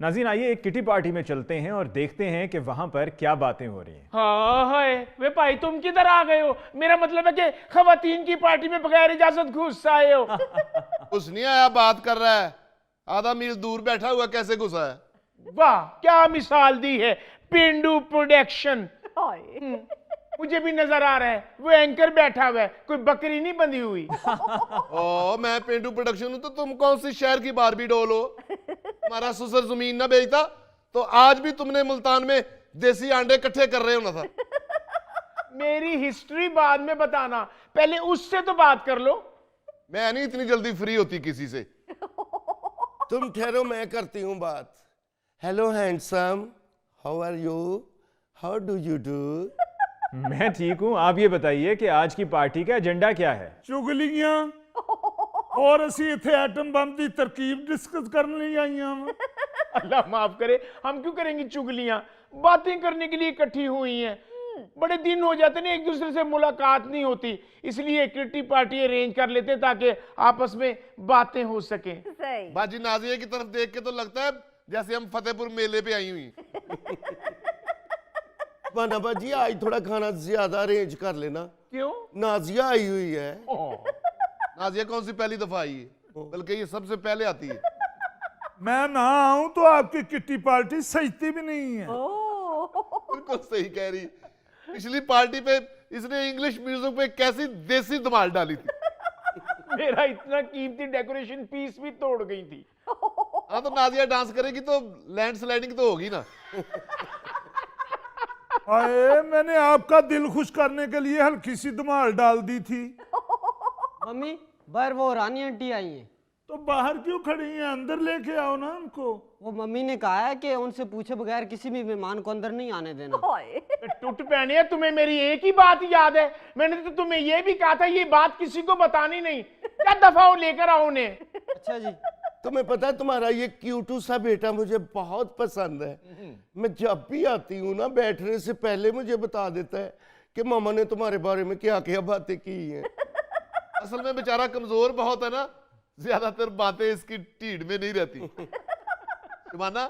नाज़रीन, आइए एक किटी पार्टी में चलते हैं और देखते हैं कि वहां पर क्या बातें हो रही हैं। हाँ है वे भाई, तुम किधर आ गए हो? मेरा मतलब है कि खवातीन की पार्टी में बगैर इजाजत घुस आए हो। घुस नहीं आया, बात कर रहा है। आधा मील दूर बैठा हुआ कैसे घुसा है? वाह, क्या मिसाल दी है। पेंडू प्रोडक्शन। मुझे भी नजर आ रहा है वो एंकर बैठा हुआ है, कोई बकरी नहीं बंधी हुई। ओ, मैं पेंडू प्रोडक्शन हूं तो तुम कौन सी शहर की बारबी डोल हो? हमारा ससुर जमीन ना बेचता तो आज भी तुमने मुल्तान में देसी अंडे इकट्ठे कर रहे होना था। मेरी हिस्ट्री बाद में बताना, पहले उससे तो बात कर लो। मैं नहीं इतनी जल्दी फ्री होती किसी से। तुम ठहरो, मैं करती हूँ बात। Hello handsome, how are you, how do you do? मैं ठीक हूं, आप ये बताइए कि आज की पार्टी का एजेंडा क्या है? चुगलियां और ਅਸੀਂ ਇੱਥੇ ਐਟਮ ਬੰਬ ਦੀ ਤਰਕੀਬ ਡਿਸਕਸ ਕਰਨ ਲਈ ਆਈਆਂ ਵਾਂ। अल्लाह माफ करे, हम क्यों करेंगे चुगलियां? बातें करने के लिए इकट्ठी हुई हैं। बड़े दिन हो जाते ना, एक दूसरे से मुलाकात नहीं होती, इसलिए किटी पार्टी अरेंज कर लेते ताकि आपस में बातें हो सके। बाजी नाजिया की तरफ देख के तो लगता है जैसे हम फतेहपुर मेले पे आई हुई। माना बाजी, आज थोड़ा खाना ज्यादा अरेंज कर लेना। क्यों? नाजिया आई हुई है। नाजिया कौन सी पहली दफा आई है, बल्कि ये सबसे पहले आती है। मैं ना आऊं तो आपकी किट्टी पार्टी सजती भी नहीं है। बिल्कुल सही कह रही। पिछली पार्टी पे इसने इंग्लिश म्यूजिक पे कैसी देसी धमाल डाली थी। मेरा इतना कीमती डेकोरेशन पीस भी तोड़ गई थी। हाँ, तो नाजिया डांस करेगी तो लैंडस्लाइडिंग तो होगी ना। अरे मैंने आपका दिल खुश करने के लिए हल्की सी धमाल डाल दी थी। मम्मी, बाहर वो रानी आंटी आई हैं। तो बाहर क्यों खड़ी हैं? अंदर लेके आओ ना उनको। वो मम्मी ने कहा है कि उनसे पूछे बगैर किसी भी मेहमान को अंदर नहीं आने देना। टूट पहने, तुम्हें मेरी एक ही बात याद है? मैंने तो तुम्हें यह भी कहा था ये बात किसी को बतानी नहीं। क्या दफा हो, लेकर आओ उन्हें। अच्छा जी। तुम्हें पता है तुम्हारा ये क्यूटू सा बेटा मुझे बहुत पसंद है। मैं जब भी आती हूँ ना, बैठने से पहले मुझे बता देता है कि मामा ने तुम्हारे बारे में क्या क्या बातें की हैं। असल में बेचारा कमजोर बहुत है ना, ज्यादातर बातें इसकी टीढ़ में नहीं रहती। माना,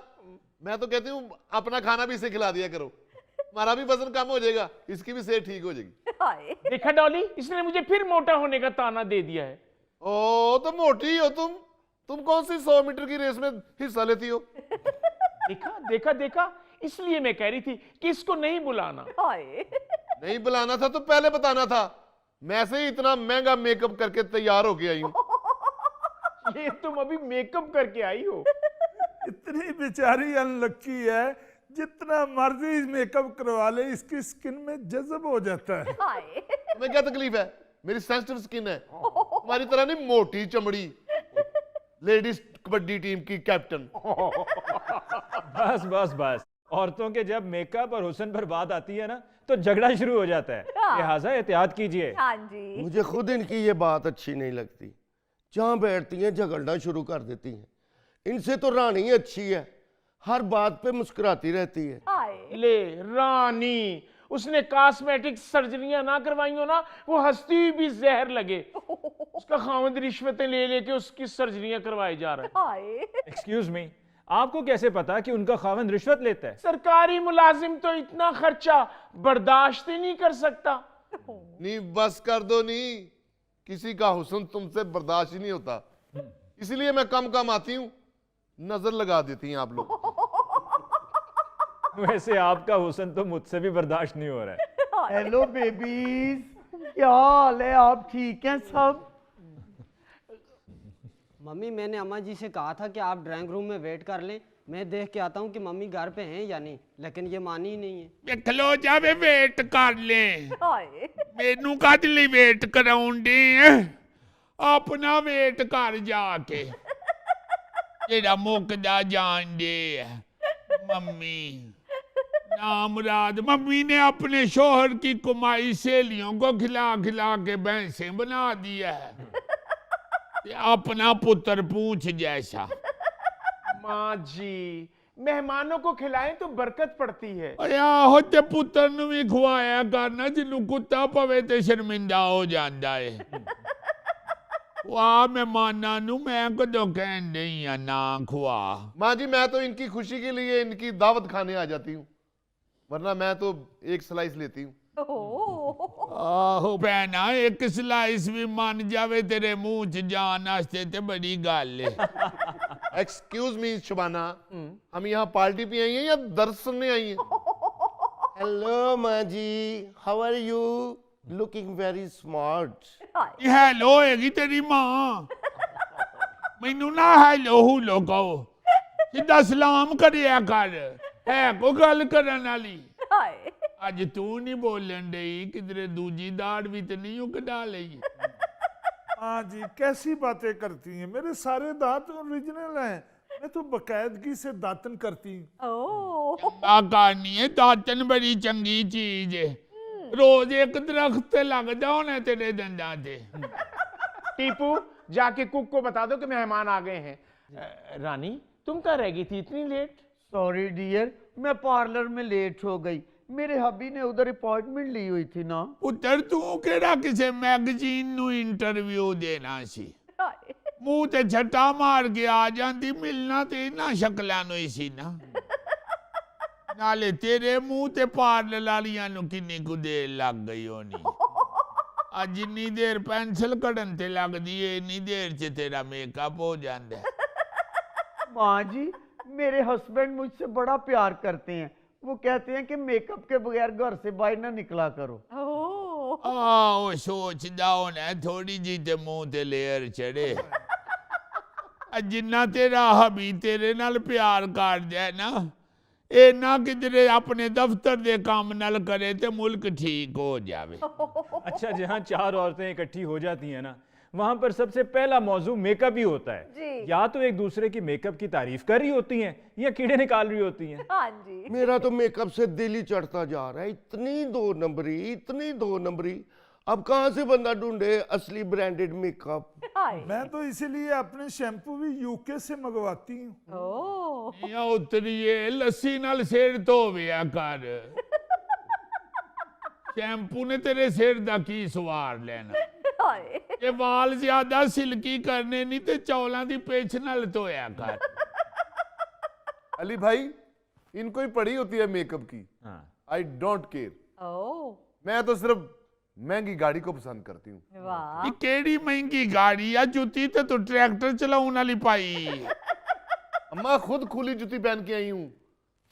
मैं तो कहती हूँ अपना खाना भी इसे खिला दिया करो, हमारा भी वजन कम हो जाएगा, इसकी भी सेहत ठीक हो जाएगी। देखा डॉली, इसने मुझे फिर मोटा होने का ताना दे दिया है। ओ, तो मोटी हो तुम कौन सी 100 मीटर की रेस में हिस्सा लेती हो? देखा देखा देखा, इसलिए मैं कह रही थी कि इसको नहीं बुलाना। नहीं बुलाना था तो पहले बताना था। मैं से ही इतना महंगा मेकअप करके तैयार होके आई हूँ। ये तुम अभी मेकअप करके आई हो? इतनी बेचारी अनलक्की है, जितना मर्जी मेकअप करवा ले इसकी स्किन में जज्ब हो जाता है। तुम्हें क्या तकलीफ है? मेरी सेंसिटिव स्किन है, तुम्हारी तरह नहीं मोटी चमड़ी। लेडीज कबड्डी टीम की कैप्टन। बस बस बस, औरतों के जब मेकअप और हुस्न पर बात आती है ना तो झगड़ा शुरू हो जाता है। लिहाजा एहतियात कीजिए। हाँ जी। मुझे खुद इनकी ये बात अच्छी नहीं लगती। जहाँ बैठती हैं झगड़ना शुरू कर देती हैं। इनसे तो रानी अच्छी है, हर बात पे मुस्कुराती रहती है। ले रानी, उसने कॉस्मेटिक सर्जरियां ना करवाई हो ना, वो हंसती हुई भी जहर लगे। उसका खामद रिश्वतें ले लेके उसकी सर्जरियां करवाई जा रहा है। एक्सक्यूज मी, आपको कैसे पता कि उनका खावंद रिश्वत लेता है? सरकारी मुलाजिम तो इतना खर्चा बर्दाश्त ही नहीं कर सकता। नहीं बस कर दो, नहीं किसी का हुस्न तुमसे बर्दाश्त ही नहीं होता, इसलिए मैं कम कम आती हूँ, नजर लगा देती हैं आप लोग। वैसे आपका हुस्न तो मुझसे भी बर्दाश्त नहीं हो रहा है। हेलो बेबीज, क्या हाल है? आप ठीक हैं सब? मम्मी, मैंने अम्मा जी से कहा था कि आप ड्राइंग रूम में वेट कर लें, मैं देख के आता हूँ कि मम्मी घर पे हैं या नहीं, लेकिन ये मानी ही नहीं है। खलो जावे वेट कर ले, मेनू कद ਲਈ वेट कराउंदी अपना वेट कर जाके, जेड़ा मुकदा जान दे। मम्मी नामराद, मम्मी ने अपने शोहर की कमाई सहेलियों को खिला खिला के भैंसे बना दिया है, अपना पुत्र पूछ जैसा। माँ जी, मेहमानों को खिलाएं तो बरकत पड़ती है। अरे आहो, ते पुत्र नूं भी खवाया करना, जिन्नू कुत्ता पवे ते शर्मिंदा हो जांदा है। वाह मेहमाना नू मैं कदों कहन डई आ ना खुआ। माँ जी मैं तो इनकी खुशी के लिए इनकी दावत खाने आ जाती हूँ, वरना मैं तो एक स्लाइस लेती हूँ। आहो भैना एक स्लाइस भी मन जावे तेरे मुंह च जान आस्ते ते बड़ी गल है। एक्सक्यूज मी शबाना, हम यहाँ पार्टी पे आई हैं या दर्द सुनने आई हैं? हेलो माँ ji, how are you? Looking very smart. Hello होएगी तेरी मां। मैनू ना हेलो हुलो कहो, सीधा सलाम करिया कर, है को गल करन वाली। अज तू नहीं बोलन डई, किधरे दूजी दाड़ भी तो नहीं कढ़ा लई। हाँ जी, कैसी बातें करती हैं, मेरे सारे दांत ओरिजिनल हैं, मैं तो बकायदगी से दातन करती हूँ। चंगा करनी है, दातन बड़ी चंगी चीज है। रोज एक दरख्त लग जाओ ना तेरे दंदा से। टीपू जाके कुक को बता दो कि मेहमान आ गए हैं। रानी तुम कहाँ रह गई थी इतनी लेट? सॉरी डियर, मैं पार्लर में लेट हो गई, मेरे हबी ने उधर अपॉइंटमेंट ली हुई थी ना। पुत्र तू केड़ा किसे मैगजीन नु इंटरव्यू देना सी, मुंह ते छट्टा मार के आ जाती, मिलना ते इन्हां शक्लां नु ही सी ना। नाले तेरे मुंह ते पार्लर वालियां नु किन्नी कु देर लग गई होनी। अज जिन्नी देर पेंसिल कढ़न ते लगदी है इन्नी देर च तेरा मेकअप हो जांदा है। माँ जी मेरे हस्बैंड मुझसे बड़ा प्यार करते हैं, वो कहते हैं कि मेकअप के बगैर घर से बाहर ना निकला करो। आओ सोचदा होना थोड़ी जी ते मुंह ते लेयर चढ़े। जिन्ना तेरा हबी तेरे नाल प्यार कर जाए ना, ए ना किधरे अपने दफ्तर दे काम नाल करे ते मुल्क ठीक हो जावे। अच्छा, जहाँ 4 औरतें इकट्ठी हो जाती हैं ना, वहां पर सबसे पहला मौजू मेकअप ही होता है जी। या तो एक दूसरे की मेकअप की तारीफ कर रही होती हैं या कीड़े निकाल रही होती हैं। हाँ जी। मेरा तो मेकअप से दिल ही चढ़ता जा रहा है, इतनी 2 नंबरी, इतनी 2 नंबरी। अब कहाँ से बंदा ढूंढे असली ब्रांडेड मेकअप? मैं तो इसीलिए अपने शैम्पू भी यूके से मंगवाती हूँ। या उतरिए लस्सी नाल सिर धोविया कर। शैम्पू ने तेरे सिर दा की सवार लेना। ये वाल ज्यादा सिल्की करने नहीं ते चौलां दी पेछ नाल धोया कर। अली भाई इनको ही पड़ी होती है मेकअप की। हाँ। आई डोंट केयर, मैं तो सिर्फ महंगी गाड़ी को पसंद करती हूँ। वाह। ये केड़ी महंगी गाड़ी आ, जुती ते तू ट्रैक्टर चलाउन वाली पाई। अम्मा खुद खुली जूती पहन के आई हूँ,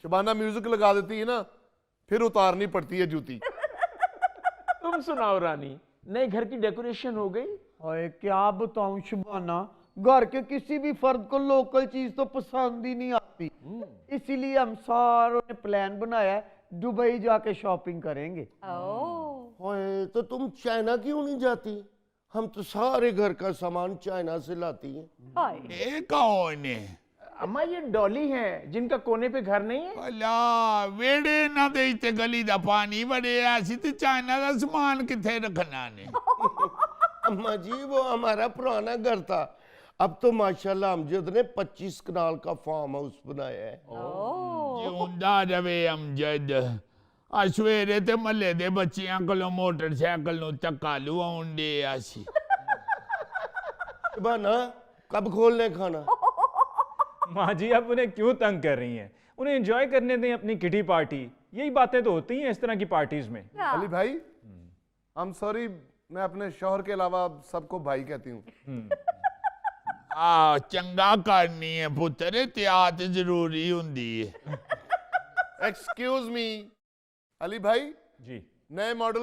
शबाना म्यूजिक लगा देती है ना, फिर उतारनी पड़ती है जूती। तुम सुनाओ रानी, नए घर की डेकोरेशन हो गई? ओए क्या बताऊं शबाना, घर के किसी भी फर्द को लोकल चीज तो पसंद ही नहीं आती, इसीलिए हम सारों ने प्लान बनाया है दुबई जाके शॉपिंग करेंगे। ओए तो तुम चाइना क्यों नहीं जाती? हम तो सारे घर का सामान चाइना से लाती हैं। ये कौन है? अम्मा ये डॉली हैं जिनका कोने पे घर नहीं है। भला वेड़े ना दे ते गली दा पानी बड़े ऐसी ते चाइना दा सामान किथे रखना ने। अम्मा जी वो हमारा पुराना घर था, अब तो माशाल्लाह अमजद ने 25 कनाल का फार्म हाउस बनाया है। जिंदा रवे अमजद। सवेरे ते महल्ले दे बच्चियां कोलों मोटरसाइकिल नु धक्का लुआउण दे आसी। शबाना कब खोलने खाना? माँ जी आप उन्हें क्यों तंग कर रही हैं, उन्हें एंजॉय करने दें अपनी किटी पार्टी। यही बातें तो होती हैं इस तरह की पार्टीज में। अली भाई आई एम सॉरी, मैं अपने शौहर के अलावा सबको भाई कहती हूँ। चंगा करनी है पुत्र, एहतियात जरूरी हुंदी है। एक्सक्यूज मी अली भाई, जी नए मॉडल